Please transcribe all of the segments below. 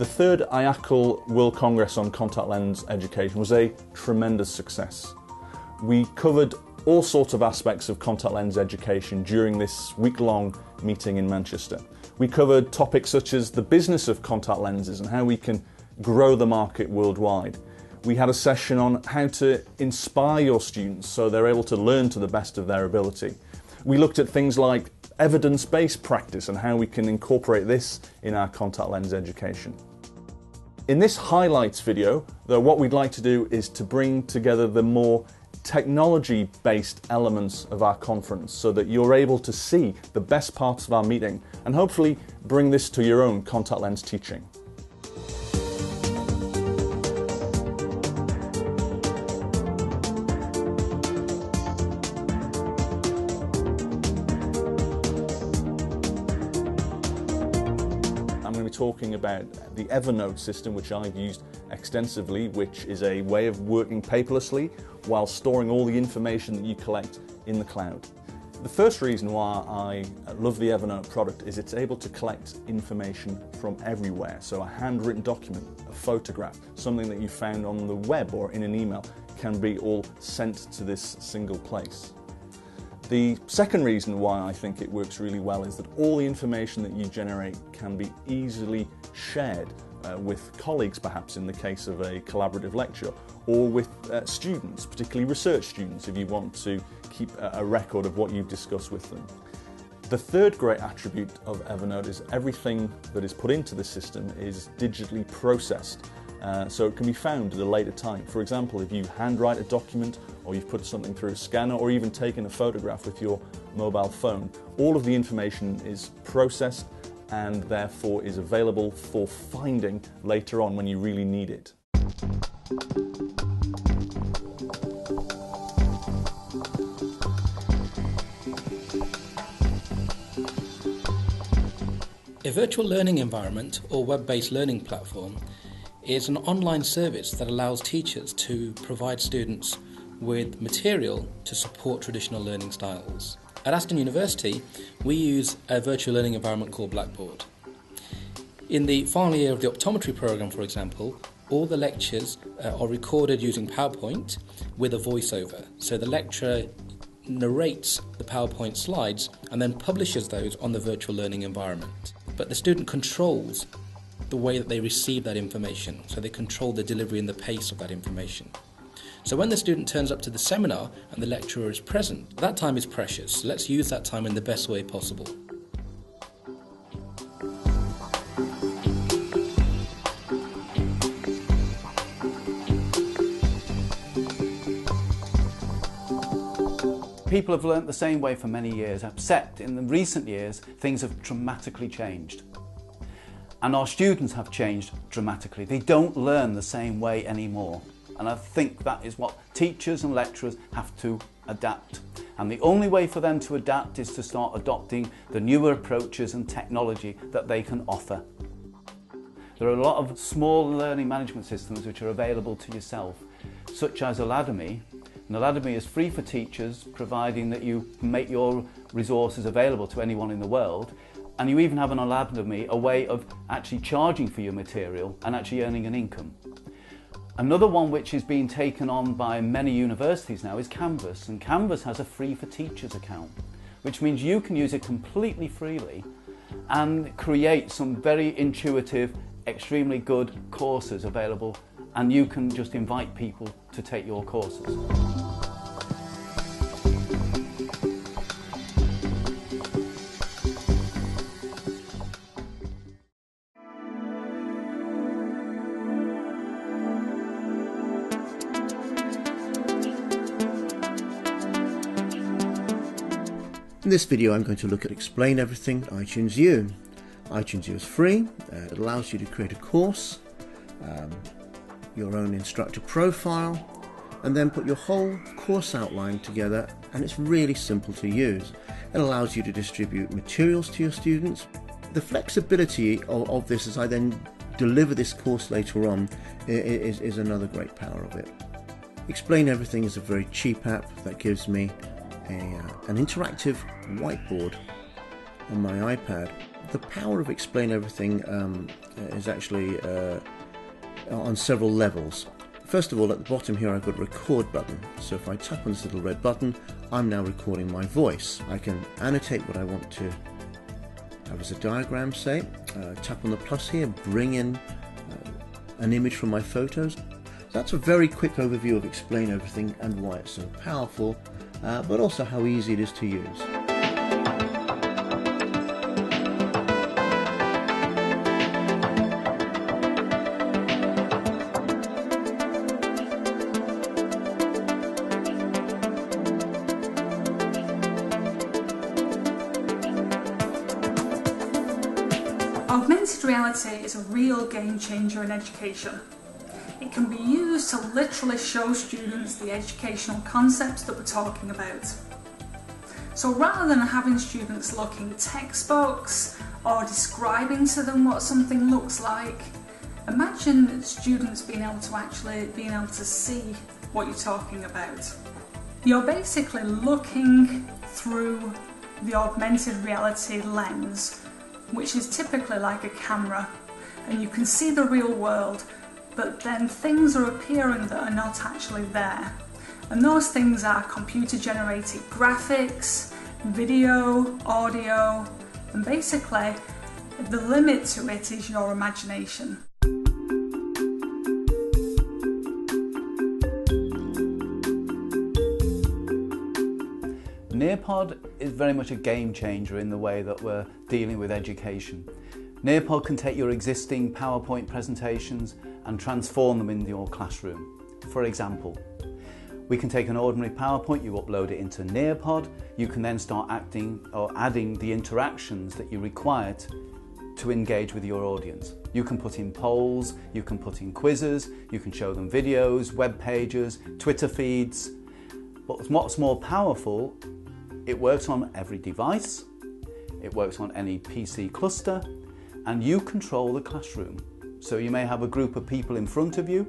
The third IACLE World Congress on Contact Lens Education was a tremendous success. We covered all sorts of aspects of contact lens education during this week-long meeting in Manchester. We covered topics such as the business of contact lenses and how we can grow the market worldwide. We had a session on how to inspire your students so they're able to learn to the best of their ability. We looked at things like evidence-based practice and how we can incorporate this in our contact lens education. In this highlights video, though, what we'd like to do is to bring together the more technology-based elements of our conference so that you're able to see the best parts of our meeting and hopefully bring this to your own contact lens teaching. I'm going to be talking about the Evernote system, which I've used extensively, which is a way of working paperlessly while storing all the information that you collect in the cloud. The first reason why I love the Evernote product is it's able to collect information from everywhere. So a handwritten document, a photograph, something that you found on the web or in an email can be all sent to this single place. The second reason why I think it works really well is that all the information that you generate can be easily shared with colleagues, perhaps in the case of a collaborative lecture, or with students, particularly research students, if you want to keep a record of what you've discussed with them. The third great attribute of Evernote is everything that is put into the system is digitally processed. So it can be found at a later time. For example, if you handwrite a document, or you've put something through a scanner, or even taken a photograph with your mobile phone, all of the information is processed and therefore is available for finding later on when you really need it. A virtual learning environment or web-based learning platform is an online service that allows teachers to provide students with material to support traditional learning styles. At Aston University, we use a virtual learning environment called Blackboard. In the final year of the optometry program, for example, all the lectures are recorded using PowerPoint with a voiceover. So the lecturer narrates the PowerPoint slides and then publishes those on the virtual learning environment. But the student controls the way that they receive that information, so they control the delivery and the pace of that information. So when the student turns up to the seminar and the lecturer is present, that time is precious. Let's use that time in the best way possible. People have learnt the same way for many years, except in the recent years things have dramatically changed. And our students have changed dramatically. They don't learn the same way anymore. And I think that is what teachers and lecturers have to adapt. And the only way for them to adapt is to start adopting the newer approaches and technology that they can offer. There are a lot of small learning management systems which are available to yourself, such as Alademy. And Alademy is free for teachers, providing that you make your resources available to anyone in the world. And you even have on Alademy a way of actually charging for your material and actually earning an income. Another one which is being taken on by many universities now is Canvas, and Canvas has a free for teachers account, which means you can use it completely freely and create some very intuitive, extremely good courses available, and you can just invite people to take your courses. In this video I'm going to look at Explain Everything iTunes U. iTunes U is free. It allows you to create a course, your own instructor profile, and then put your whole course outline together, and it's really simple to use. It allows you to distribute materials to your students. The flexibility of this as I then deliver this course later on is another great power of it. Explain Everything is a very cheap app that gives me an interactive whiteboard on my iPad. The power of Explain Everything is actually on several levels. First of all, at the bottom here I've got a record button. So if I tap on this little red button, I'm now recording my voice. I can annotate what I want to have as a diagram, say. Tap on the plus here, bring in an image from my photos. That's a very quick overview of Explain Everything and why it's so powerful, but also how easy it is to use. Augmented reality is a real game changer in education. It can be used to literally show students the educational concepts that we're talking about. So rather than having students looking at textbooks or describing to them what something looks like, imagine students being able to see what you're talking about. You're basically looking through the augmented reality lens, which is typically like a camera, and you can see the real world, but then things are appearing that are not actually there. And those things are computer generated graphics, video, audio, and basically the limit to it is your imagination. Nearpod is very much a game changer in the way that we're dealing with education. Nearpod can take your existing PowerPoint presentations and transform them into your classroom. For example, we can take an ordinary PowerPoint, you upload it into Nearpod, you can then start adding the interactions that you require to engage with your audience. You can put in polls, you can put in quizzes, you can show them videos, web pages, Twitter feeds. But what's more powerful, it works on every device, it works on any PC cluster, and you control the classroom. So you may have a group of people in front of you,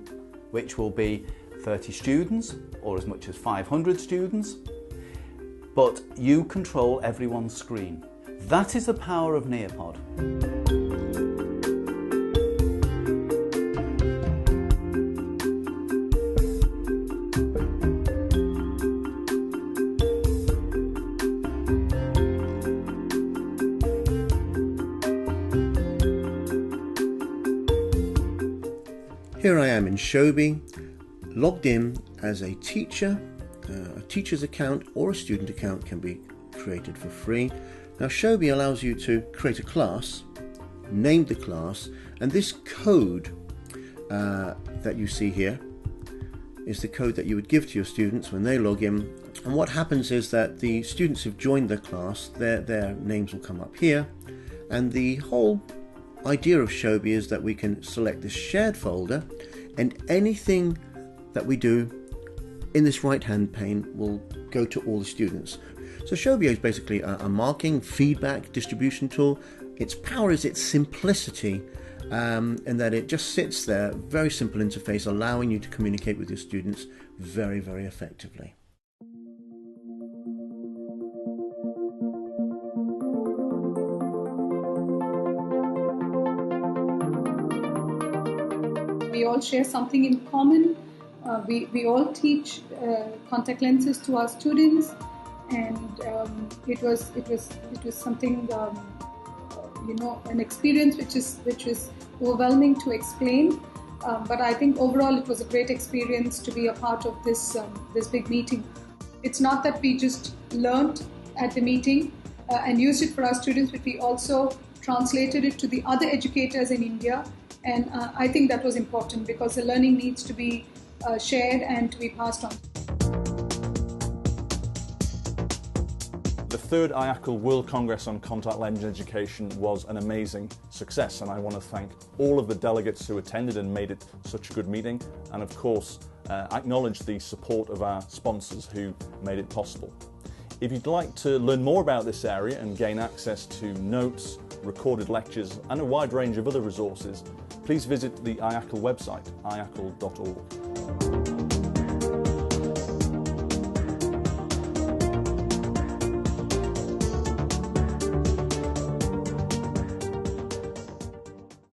which will be 30 students or as much as 500 students, but you control everyone's screen. That is the power of Nearpod. Here I am in ShowB, logged in as a teacher. A teacher's account or a student account can be created for free. Now ShowB allows you to create a class, name the class, and this code that you see here is the code that you would give to your students when they log in. And what happens is that the students who've joined the class, their names will come up here, and the whole idea of ShowB is that we can select this shared folder, and anything that we do in this right hand pane will go to all the students. So ShowB is basically a marking, feedback, distribution tool. Its power is its simplicity, and that it just sits there, very simple interface, allowing you to communicate with your students very, very effectively. We all share something in common. We all teach contact lenses to our students, and it was something an experience which is overwhelming to explain. But I think overall it was a great experience to be a part of this big meeting. It's not that we just learned at the meeting and used it for our students, but we also translated it to the other educators in India. And I think that was important because the learning needs to be shared and to be passed on. The third IACLE World Congress on Contact Lens Education was an amazing success, and I want to thank all of the delegates who attended and made it such a good meeting, and of course acknowledge the support of our sponsors who made it possible. If you'd like to learn more about this area and gain access to notes, recorded lectures and a wide range of other resources, please visit the IACLE website, iacle.org.